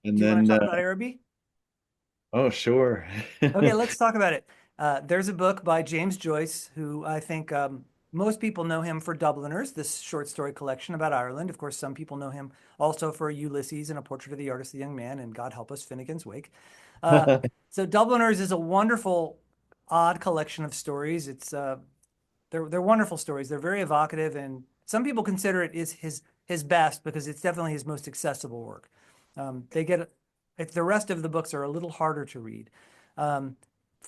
And Do you want to then, talk about Araby? oh, sure. Okay, let's talk about it. There's a book by James Joyce, who I think most people know him for Dubliners, this short story collection about Ireland. Of course, some people know him also for Ulysses and A Portrait of the Artist, the Young Man, and God help us, Finnegan's Wake. Uh, so Dubliners is a wonderful, odd collection of stories. They're wonderful stories. They're very evocative, and some people consider it is his best because it's definitely his most accessible work. They get if the rest of the books are a little harder to read. Um,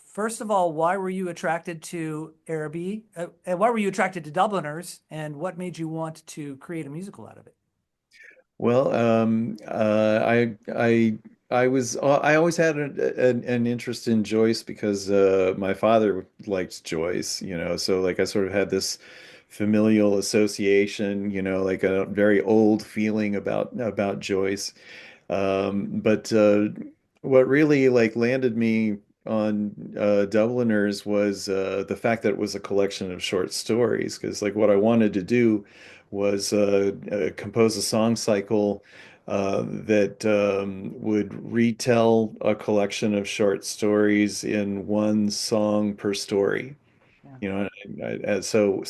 First of all, why were you attracted to Araby? And why were you attracted to Dubliners? And what made you want to create a musical out of it? Well, I always had an interest in Joyce because my father liked Joyce, so like I sort of had this familial association, like a very old feeling about Joyce. But what really like landed me on Dubliners was the fact that it was a collection of short stories. Because like what I wanted to do was compose a song cycle that would retell a collection of short stories in one song per story. Yeah. So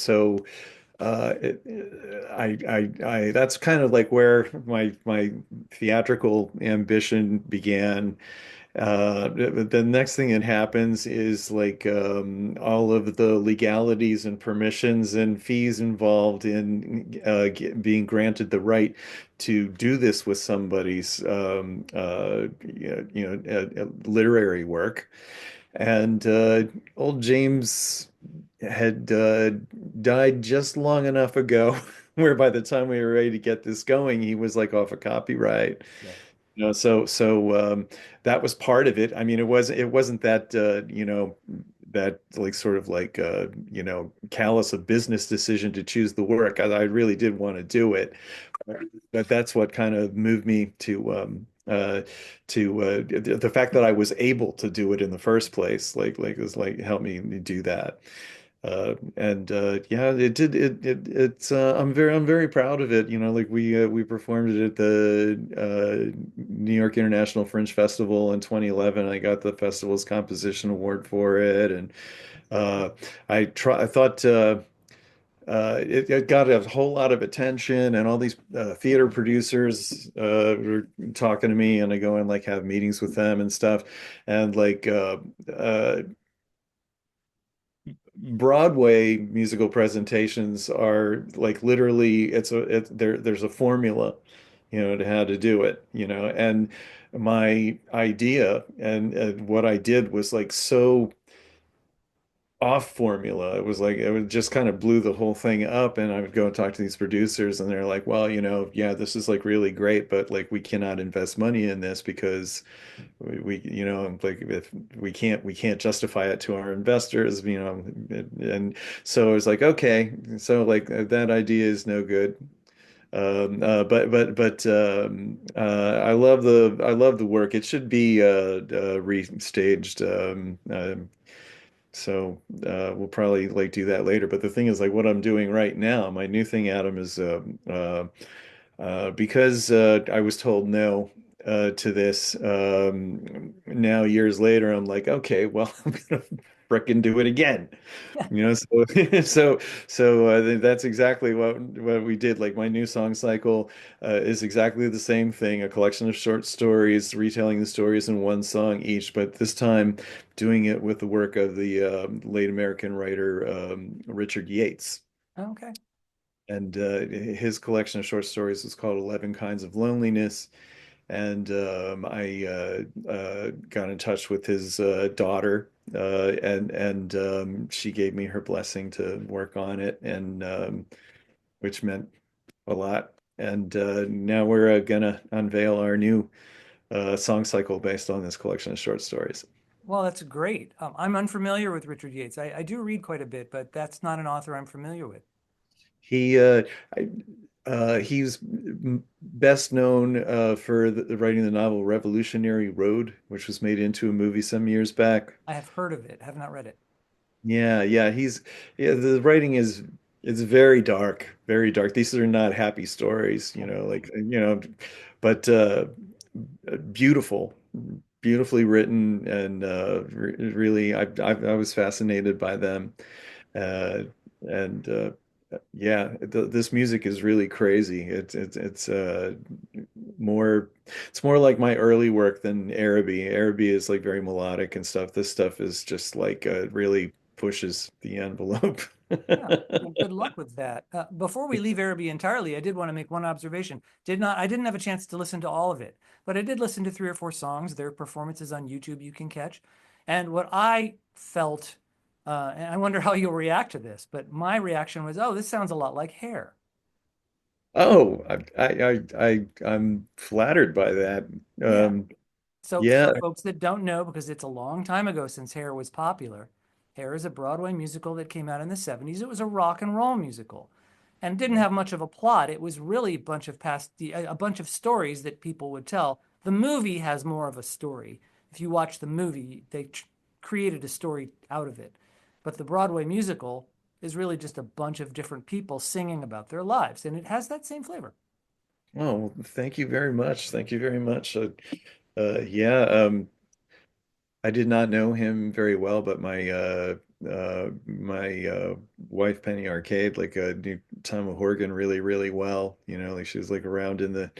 that's kind of like where my theatrical ambition began. The next thing that happens is like all of the legalities and permissions and fees involved in being granted the right to do this with somebody's literary work. And old James had died just long enough ago where by the time we were ready to get this going, he was like off a copyright. Yeah. That was part of it. I mean, it wasn't that that like sort of like callous a business decision to choose the work. I really did want to do it, but that's what kind of moved me to the fact that I was able to do it in the first place. Like it was like helped me do that. And yeah, it did it's I'm very proud of it. Like we performed it at the New York International Fringe Festival in 2011. I got the festival's composition award for it, and uh, I thought it got a whole lot of attention, and all these theater producers were talking to me, and I go and like have meetings with them and stuff, and like Broadway musical presentations are like literally there's a formula, to how to do it, and my idea and what I did was like so off formula. It was like it would just kind of blew the whole thing up, and I would go and talk to these producers, and they're like, well, yeah, this is like really great, but like we cannot invest money in this because like if we can't justify it to our investors, and so it was like, okay, so like that idea is no good. I love the work. It should be restaged. So we'll probably like do that later. But the thing is, like, what I'm doing right now, my new thing, Adam, is because I was told no to this. Now years later, I'm like, okay, well, I'm gonna frickin' do it again. So that's exactly what we did. Like my new song cycle is exactly the same thing, a collection of short stories, retelling the stories in one song each, but this time doing it with the work of the late American writer Richard Yates. Okay. And his collection of short stories is called 11 Kinds of Loneliness. And I got in touch with his daughter, and she gave me her blessing to work on it, and which meant a lot. And now we're gonna unveil our new song cycle based on this collection of short stories. Well, that's great. I'm unfamiliar with Richard Yates. I do read quite a bit, but that's not an author I'm familiar with. He I, he's best known for writing the novel Revolutionary Road, which was made into a movie some years back. I have heard of it, have not read it. Yeah, yeah, the writing is very dark, very dark. These are not happy stories, Yeah. but beautiful, beautifully written, and really, I was fascinated by them. Uh, and Yeah, this music is really crazy. It's more it's more like my early work than Araby. Araby is like very melodic and stuff. This stuff is just like really pushes the envelope. Yeah. Well, good luck with that. Before we leave Araby entirely, I did want to make one observation. I didn't have a chance to listen to all of it, but I did listen to three or four songs. Their performances on YouTube you can catch. And what I felt, and I wonder how you'll react to this, but my reaction was, oh, this sounds a lot like Hair. Oh, I'm flattered by that. Yeah. Um, So yeah. for folks that don't know, because it's a long time ago since Hair was popular, Hair is a Broadway musical that came out in the 70s. It was a rock and roll musical and didn't have much of a plot. It was really a bunch of stories that people would tell. The movie has more of a story. If you watch the movie, they created a story out of it. But the Broadway musical is really just a bunch of different people singing about their lives, and it has that same flavor. Oh, well, thank you very much. Thank you very much. Yeah. I did not know him very well, but my wife Penny Arcade knew Tom Horgan really really well. You know, like she was like around in the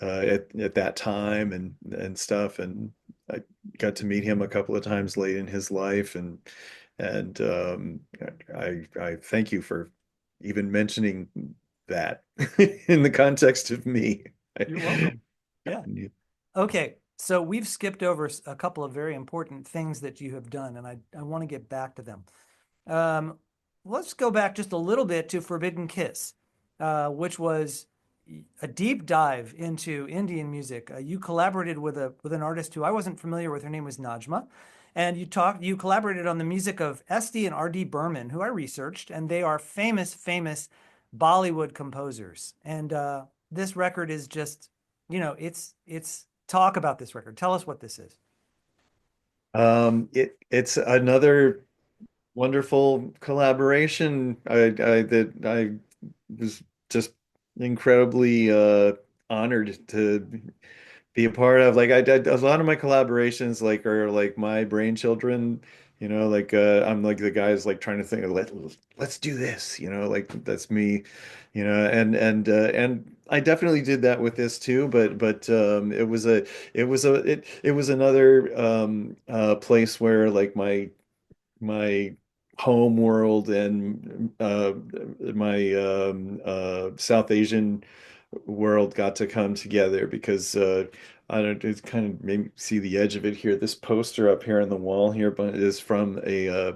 at that time and stuff, and I got to meet him a couple of times late in his life, and I thank you for even mentioning that in the context of me. You're welcome. Yeah. Okay, so we've skipped over a couple of very important things that you have done, and I want to get back to them. Um, let's go back just a little bit to Forbidden Kiss, which was a deep dive into Indian music. You collaborated with an artist who I wasn't familiar with. Her name was Najma, and you collaborated on the music of SD and RD Burman, who I researched, and they are famous Bollywood composers. And this record is just, it's talk about this record. Tell us what this is. It's another wonderful collaboration. I was just incredibly honored to be a part of. A lot of my collaborations are like my brainchildren, you know, I'm like the guys like trying to think let's do this, you know, like that's me, you know, and I definitely did that with this too, but it was another place where like my home world and my South Asian world got to come together because I don't it's kind of maybe see the edge of it here. This poster up here on the wall here but is from a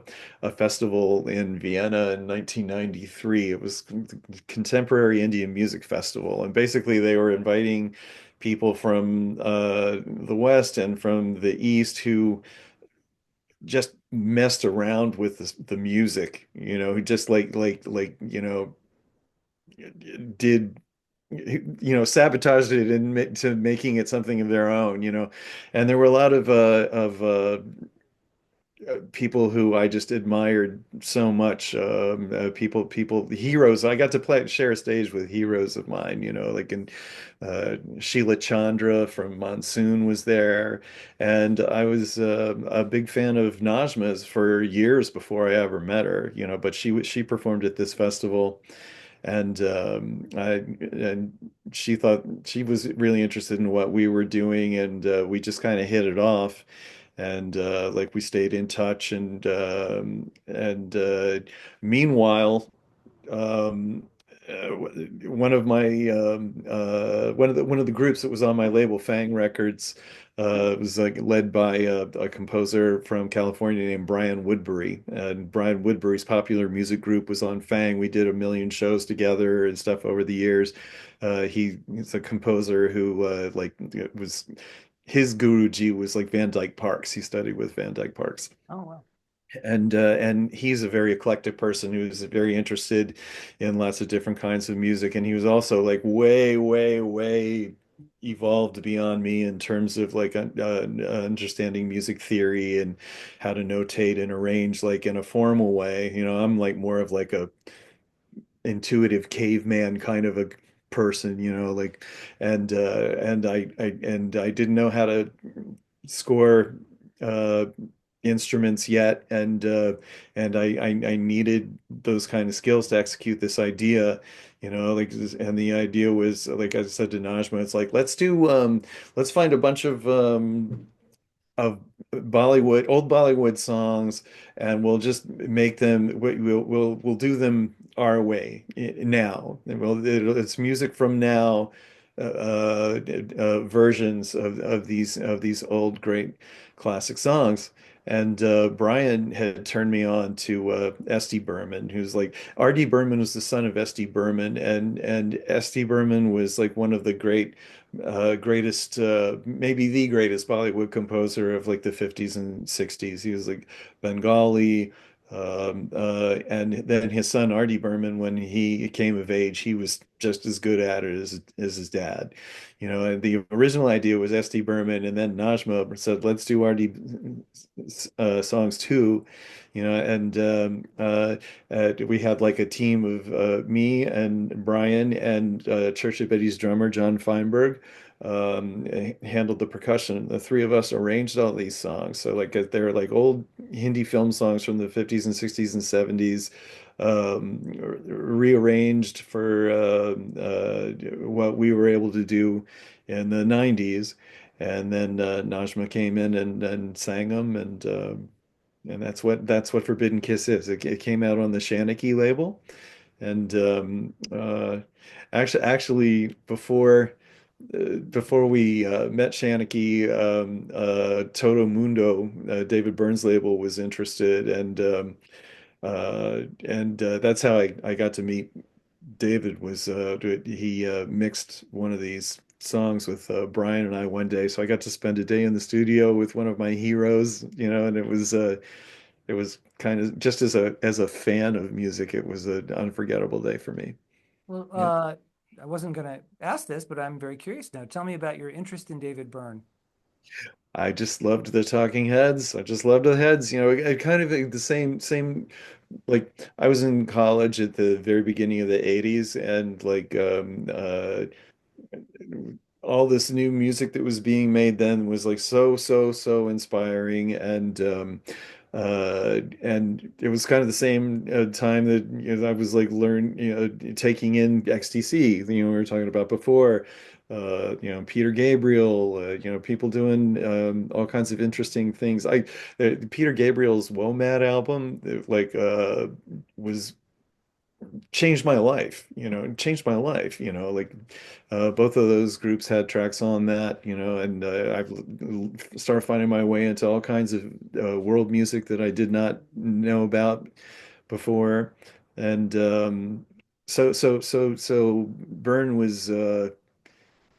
festival in Vienna in 1993. It was the Contemporary Indian Music Festival, and basically they were inviting people from the West and from the East who just messed around with the music, you know, just you know, did you know, sabotaged it and to making it something of their own, you know. And there were a lot of people who I just admired so much. People, heroes. I got to share a stage with heroes of mine, you know, Sheila Chandra from Monsoon was there, and I was a big fan of Najma's for years before I ever met her, you know. But she performed at this festival, and and she thought she was really interested in what we were doing, and we just kind of hit it off, and like we stayed in touch, and meanwhile um, one of my one of the groups that was on my label, Fang Records, was like led by a composer from California named Brian Woodbury. And Brian Woodbury's popular music group was on Fang. We did a million shows together and stuff over the years. He's a composer who was his guruji was like Van Dyke Parks. He studied with Van Dyke Parks, Oh, wow. and he's a very eclectic person who's very interested in lots of different kinds of music, and he was also like way evolved beyond me in terms of understanding music theory and how to notate and arrange like in a formal way. You know, I'm like more of like a intuitive caveman kind of a person, like, and I didn't know how to score uh, instruments yet, and I needed those kind of skills to execute this idea, like, and the idea was, like I said to Najma, it's like, let's find a bunch of old Bollywood songs, and we'll just make them. We'll do them our way now. It's music from now, versions of these old great classic songs. And Brian had turned me on to S.D. Burman, who's like R.D. Burman was the son of S.D. Burman, and S.D. Burman was like one of the greatest, maybe the greatest Bollywood composer of like the 50s and 60s. He was like Bengali. And then his son Artie Burman, when he came of age, he was just as good at it as his dad. And the original idea was S.D. Burman, and then Najma said, "Let's do Artie songs too." And we had like a team of me and Brian and Church of Betty's drummer John Feinberg handled the percussion. The three of us arranged all these songs. So like they're like old Hindi film songs from the 50s and 60s and 70s, rearranged for what we were able to do in the 90s. And then Najma came in and sang them, and that's what Forbidden Kiss is. It came out on the Shanachie label, and actually before we met Shanachie, Toto Mundo, David Byrne's label, was interested, and that's how I got to meet David. Was he mixed one of these songs with Brian and I one day, so I got to spend a day in the studio with one of my heroes, and it was kind of, just as a fan of music, it was an unforgettable day for me. Well, Yeah. I wasn't going to ask this, but I'm very curious now. Tell me about your interest in David Byrne. I just loved the Talking Heads. I just loved the Heads. It kind of the same. Like, I was in college at the very beginning of the '80s, and like all this new music that was being made then was like so inspiring, and it was kind of the same time that I was like taking in XTC, we were talking about before, Peter Gabriel, people doing all kinds of interesting things. Peter Gabriel's WOMAD album, like was changed my life, changed my life, like both of those groups had tracks on that, and I've started finding my way into all kinds of world music that I did not know about before. And so Byrne was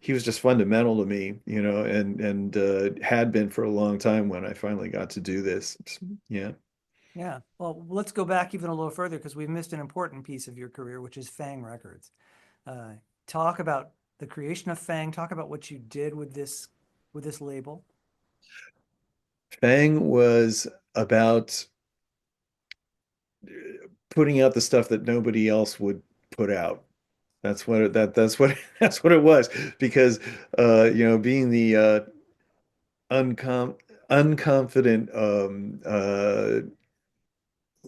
he was just fundamental to me, and had been for a long time when I finally got to do this. Yeah. Yeah. Well, let's go back even a little further because we've missed an important piece of your career, which is Fang Records. Uh, Talk about the creation of Fang. Talk about what you did with this label. Fang was about putting out the stuff that nobody else would put out. That's what it was, because being the uncom unconfident,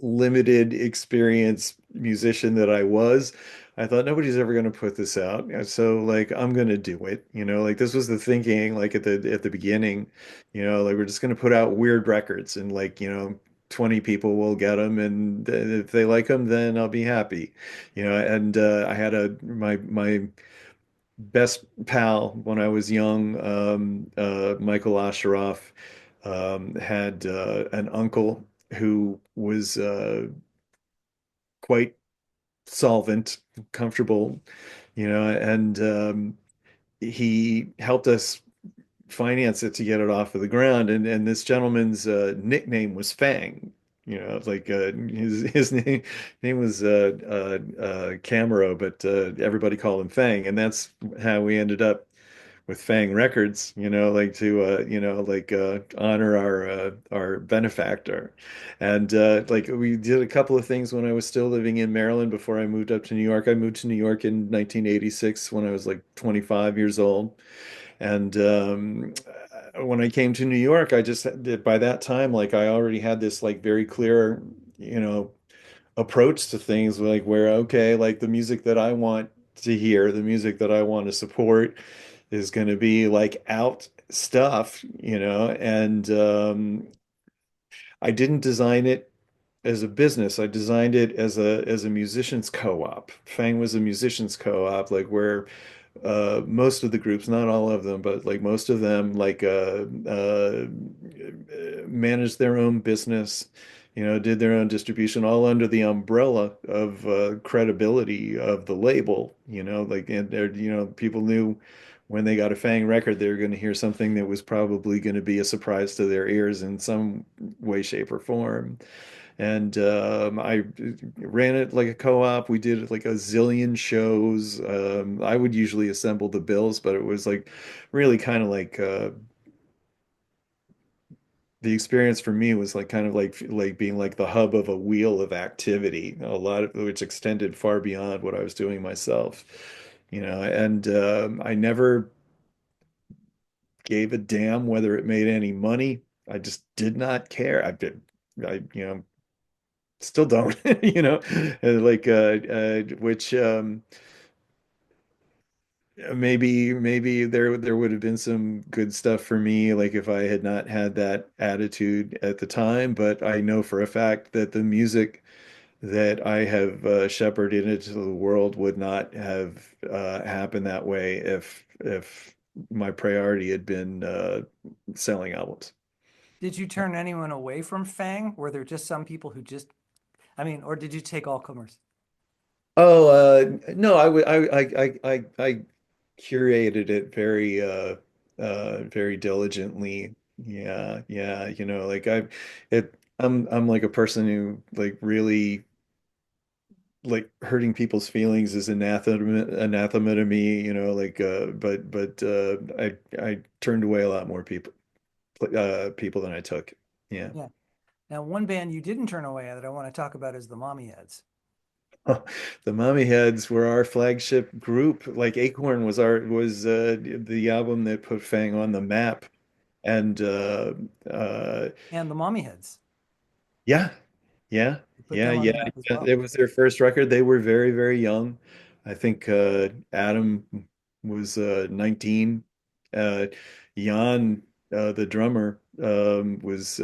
limited experience musician that I was, I thought nobody's ever going to put this out. So like, I'm going to do it, like this was the thinking, like at the beginning, like we're just going to put out weird records, and like, 20 people will get them, and if they like them, then I'll be happy. And I had my best pal when I was young, Michael Asheroff, had an uncle who was quite solvent, comfortable, and he helped us finance it to get it off of the ground. And this gentleman's nickname was Fang. Like his name was Camero, but everybody called him Fang, and that's how we ended up with Fang Records, like to like honor our benefactor. And like we did a couple of things when I was still living in Maryland before I moved up to New York. I moved to New York in 1986 when I was like 25 years old. And when I came to New York, I just did by that time, like I already had this like very clear, you know, approach to things like where, okay, like the music that I want to hear, the music that I want to support is going to be like out stuff, and I didn't design it as a business. I designed it as a musicians co-op. Fang was a musicians co-op, like where most of the groups, not all of them, but like most of them, like managed their own business, did their own distribution, all under the umbrella of credibility of the label, like and there, people knew when they got a Fang record, they were going to hear something that was probably going to be a surprise to their ears in some way, shape, or form. And I ran it like a co-op. We did like a zillion shows. I would usually assemble the bills, but it was like really kind of like the experience for me was like kind of like being like the hub of a wheel of activity, a lot of which extended far beyond what I was doing myself, and I never gave a damn whether it made any money. I just did not care. Still don't, like which maybe there would have been some good stuff for me, like if I had not had that attitude at the time. But I know for a fact that the music that I have shepherded into the world would not have happened that way if my priority had been selling albums. Did you turn anyone away from Fang? Were there just some people who just, I mean, or did you take all comers? Oh, no, I curated it very diligently. Yeah, yeah, like I'm like a person who like really like hurting people's feelings is anathema to me, like but I turned away a lot more people than I took. Yeah. Yeah. Now, one band you didn't turn away that I want to talk about is the Mommyheads. The Mommyheads were our flagship group. Like Acorn was the album that put Fang on the map. And uh And the Mommyheads. yeah, yeah, You put yeah, them on yeah, the map as yeah. well. It was their first record. They were very, very young. I think Adam was 19. Uh Jan, the drummer, was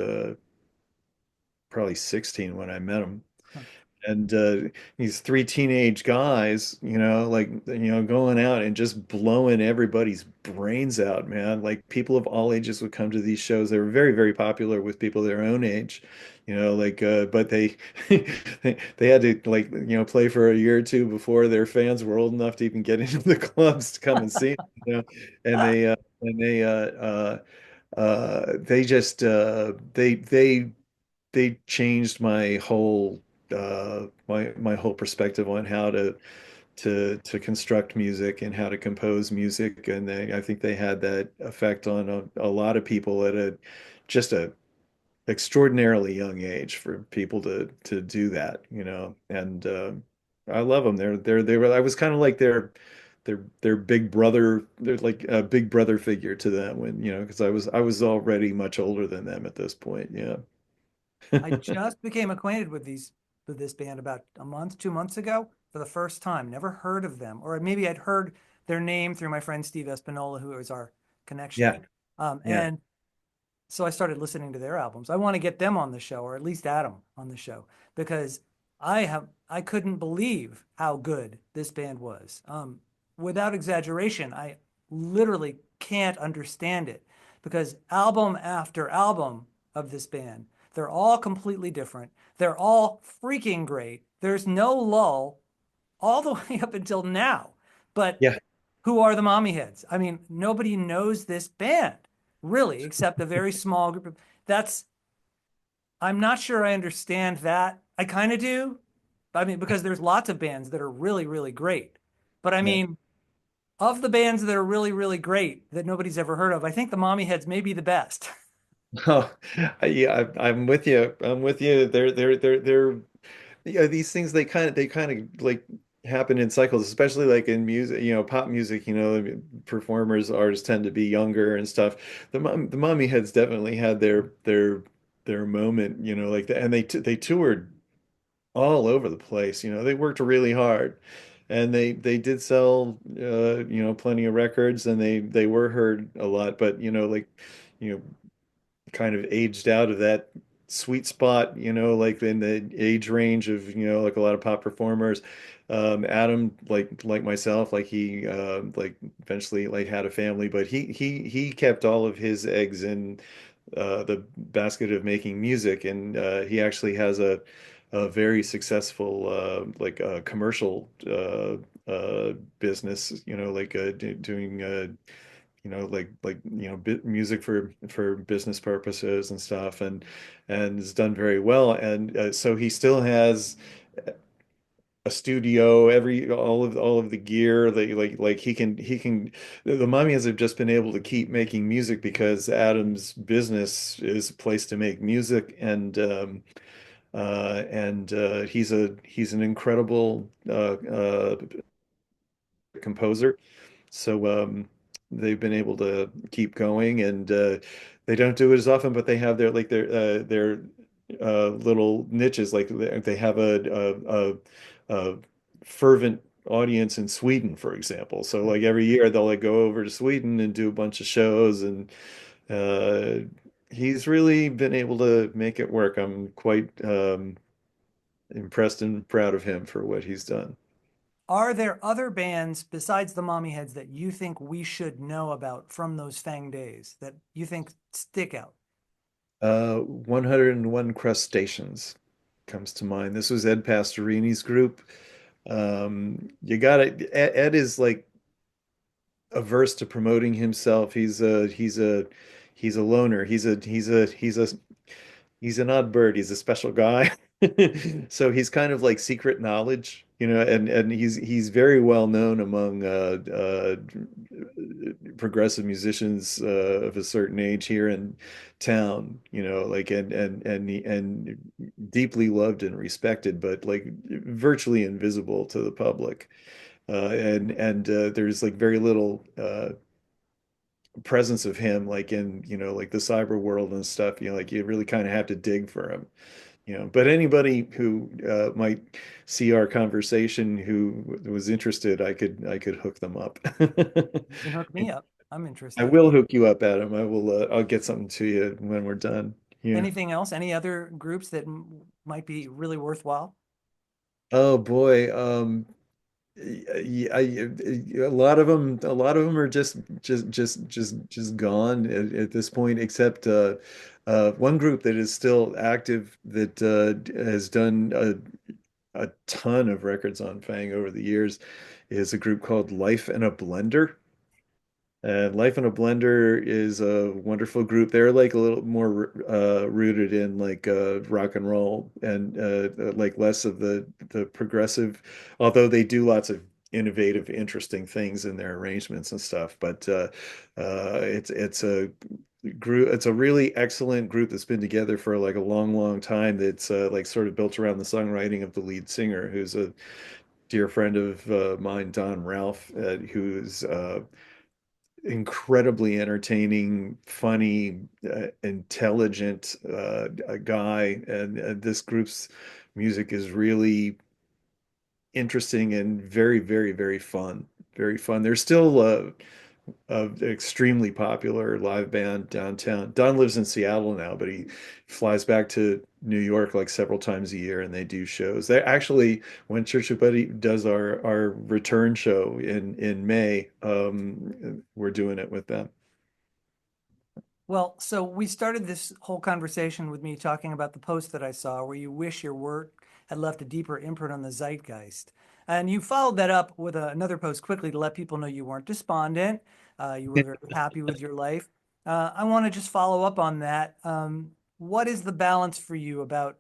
probably 16 when I met him. Huh. And these three teenage guys, like going out and just blowing everybody's brains out, man. Like people of all ages would come to these shows. They were very, very popular with people their own age, like but they they had to like play for a year or two before their fans were old enough to even get into the clubs to come and see them, and they just they changed my whole my whole perspective on how to construct music and how to compose music, and I think they had that effect on a lot of people at a just a extraordinarily young age for people to do that, and I love them. They were I was kind of like their big brother. They're like a big brother figure to them when because I was already much older than them at this point. Yeah. I just became acquainted with this band about a month, 2 months ago for the first time. Never heard of them, or maybe I'd heard their name through my friend Steve Espinola, who was our connection. Yeah. Yeah. And so I started listening to their albums. I want to get them on the show, or at least Adam on the show, because I couldn't believe how good this band was. Without exaggeration, I literally can't understand it because album after album of this band, they're all completely different. They're all freaking great. There's no lull all the way up until now. But Yeah. who are the Mommyheads? I mean, nobody knows this band really, except a very small group of. That's. I'm not sure I understand that. I kind of do. I mean, because there's lots of bands that are really, really great. But I Yeah. mean, Of the bands that are really, really great that nobody's ever heard of, I think the Mommyheads may be the best. Oh, yeah, I'm with you. I'm with you. They're yeah, these things they kind of like happen in cycles, especially like in music, pop music, performers, artists tend to be younger and stuff. The Mommy Heads definitely had their moment, like and they toured all over the place, they worked really hard. And they did sell plenty of records and they were heard a lot, but like you know kind of aged out of that sweet spot, like in the age range of, like a lot of pop performers. Adam, like myself, like he like eventually like had a family, but he kept all of his eggs in the basket of making music, and he actually has a very successful commercial business, like doing music for business purposes and stuff, and has done very well. And so he still has a studio, all of the gear that like he can. The Mummies have just been able to keep making music because Adam's business is a place to make music, and he's an incredible composer. So they've been able to keep going, and they don't do it as often, but they have their little niches. Like they have a fervent audience in Sweden, for example. So like every year they'll like go over to Sweden and do a bunch of shows, and uh, he's really been able to make it work. I'm quite impressed and proud of him for what he's done. Are there other bands besides the Mommyheads that you think we should know about from those Fang days that you think stick out? 101 Crustaceans comes to mind. This was Ed Pastorini's group. You got it. Ed is like averse to promoting himself. He's a loner. He's an odd bird. He's a special guy. So he's kind of like secret knowledge, and he's very well known among progressive musicians of a certain age here in town, like and deeply loved and respected, but like virtually invisible to the public. And there's like very little presence of him like in like the cyber world and stuff, like you really kind of have to dig for him. But anybody who might see our conversation who was interested, I could hook them up. You can hook me up. I'm I interested. will hook you up, Adam. I'll get something to you when we're done. Yeah. Anything else? Any other groups that might be really worthwhile? Oh boy. A lot of them are just gone at this point, except one group that is still active that has done a ton of records on Fang over the years is a group called Life in a Blender. And Life in a Blender is a wonderful group. They're like a little more rooted in like rock and roll and like less of the progressive, although they do lots of innovative, interesting things in their arrangements and stuff. But it's a group. It's a really excellent group that's been together for like a long, long time. That's like sort of built around the songwriting of the lead singer, who's a dear friend of mine, Don Ralph, who's incredibly entertaining, funny, intelligent a guy, and this group's music is really interesting and very, very, very fun. Very fun. They're still a extremely popular live band downtown. Don lives in Seattle now, but he flies back to New York like several times a year, and they do shows. They actually, when Church of Buddy does our return show in May, we're doing it with them. Well, so we started this whole conversation with me talking about the post that I saw where you wish your work had left a deeper imprint on the zeitgeist. And you followed that up with another post quickly to let people know you weren't despondent. You were very happy with your life. I want to just follow up on that. What is the balance for you about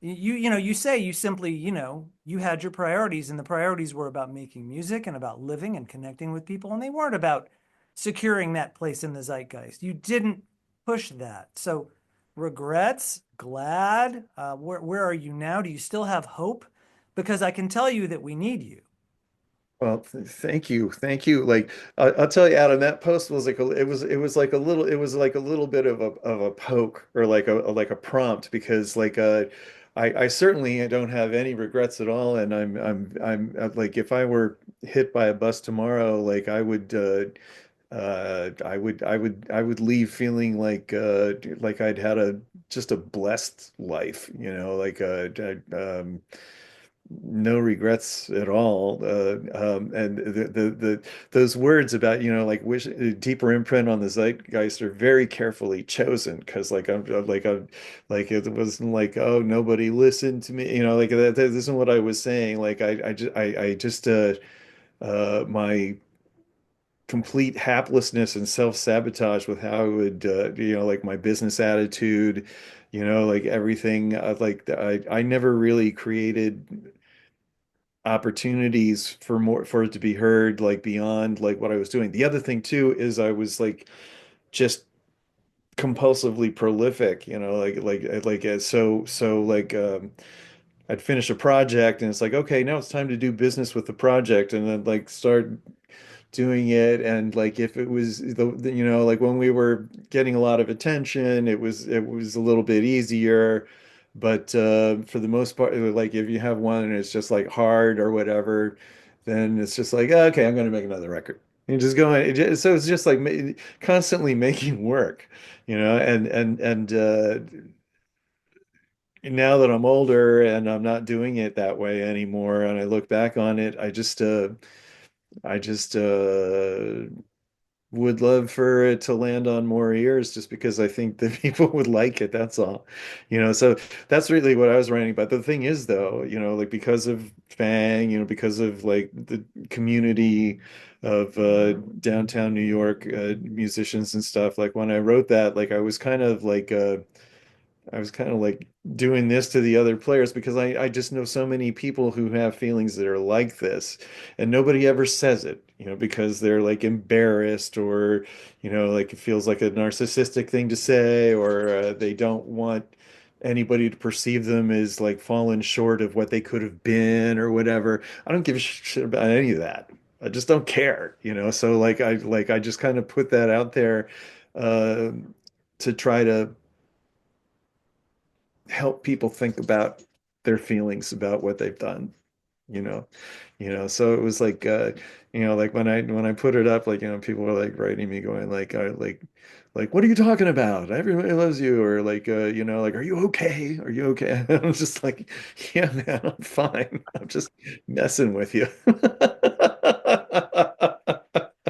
You say you simply, you had your priorities, and the priorities were about making music and about living and connecting with people, and they weren't about securing that place in the zeitgeist. You didn't push that. So regrets, glad, where are you now? Do you still have hope? Because I can tell you that we need you. Well, thank you, thank you. Like I'll tell you, Adam, that post was it was like a little bit of a poke or like a prompt because I certainly don't have any regrets at all, and I'm like if I were hit by a bus tomorrow, like I would leave feeling like I'd had a just a blessed life, you know, no regrets at all. And those words about, you know, like wish deeper imprint on the zeitgeist are very carefully chosen because like it wasn't like, oh, nobody listened to me, you know, like that isn't what I was saying. Like I just my complete haplessness and self-sabotage with how I would you know, like my business attitude, you know, like everything I never really created opportunities for more for it to be heard like beyond like what I was doing. The other thing too is I was like just compulsively prolific, you know, I'd finish a project and it's like, okay, now it's time to do business with the project and then like start doing it. And like if it was you know, like when we were getting a lot of attention, it was a little bit easier. But for the most part, like if you have one and it's just like hard or whatever, then it's just like, "Oh, okay, I'm going to make another record." And just going, so it's just like constantly making work, you know, and now that I'm older and I'm not doing it that way anymore, and I look back on it, I just would love for it to land on more ears just because I think that people would like it. That's all. You know, so that's really what I was writing about. The thing is though, you know, like because of Fang, you know, because of like the community of downtown New York musicians and stuff, like when I wrote that, like I was kind of like doing this to the other players because I just know so many people who have feelings that are like this, and nobody ever says it, you know, because they're like embarrassed or, you know, like it feels like a narcissistic thing to say, or they don't want anybody to perceive them as like fallen short of what they could have been or whatever. I don't give a shit about any of that. I just don't care, you know. So I just kind of put that out there uh, to try to help people think about their feelings about what they've done, you know. So it was like you know, like when I put it up, like, you know, people were like writing me going like what are you talking about? Everybody loves you, or like you know, like, are you okay? Are you okay? I'm just like, yeah, man, I'm fine. I'm just messing with you.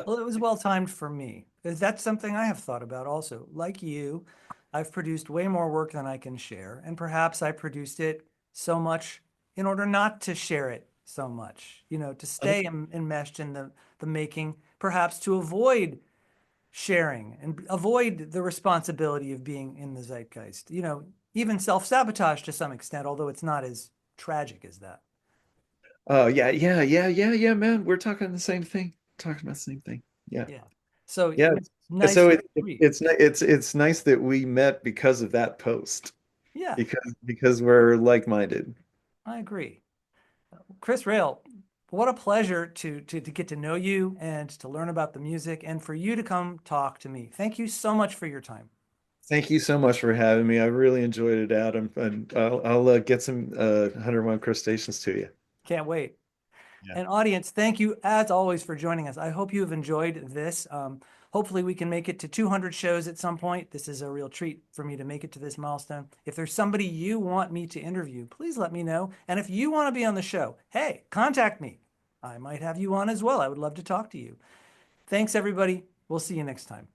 Well, it was well timed for me because that's something I have thought about also. Like you, I've produced way more work than I can share, and perhaps I produced it so much in order not to share it so much, to stay enmeshed in the making, perhaps to avoid sharing and avoid the responsibility of being in the zeitgeist, even self-sabotage to some extent, although it's not as tragic as that. Oh yeah, man. We're talking the same thing. Talking about the same thing. Yeah. Yeah. So it Yeah. was nice So to read. it's nice that we met because of that post. Yeah, Because we're like-minded. I agree. Chris Rael, what a pleasure to get to know you and to learn about the music and for you to come talk to me. Thank you so much for your time. Thank you so much for having me. I really enjoyed it, Adam, and I'll get some 101 crustaceans to you. Can't wait. Yeah. And audience, thank you as always for joining us. I hope you have enjoyed this. Hopefully, we can make it to 200 shows at some point. This is a real treat for me to make it to this milestone. If there's somebody you want me to interview, please let me know. And if you want to be on the show, hey, contact me. I might have you on as well. I would love to talk to you. Thanks, everybody. We'll see you next time.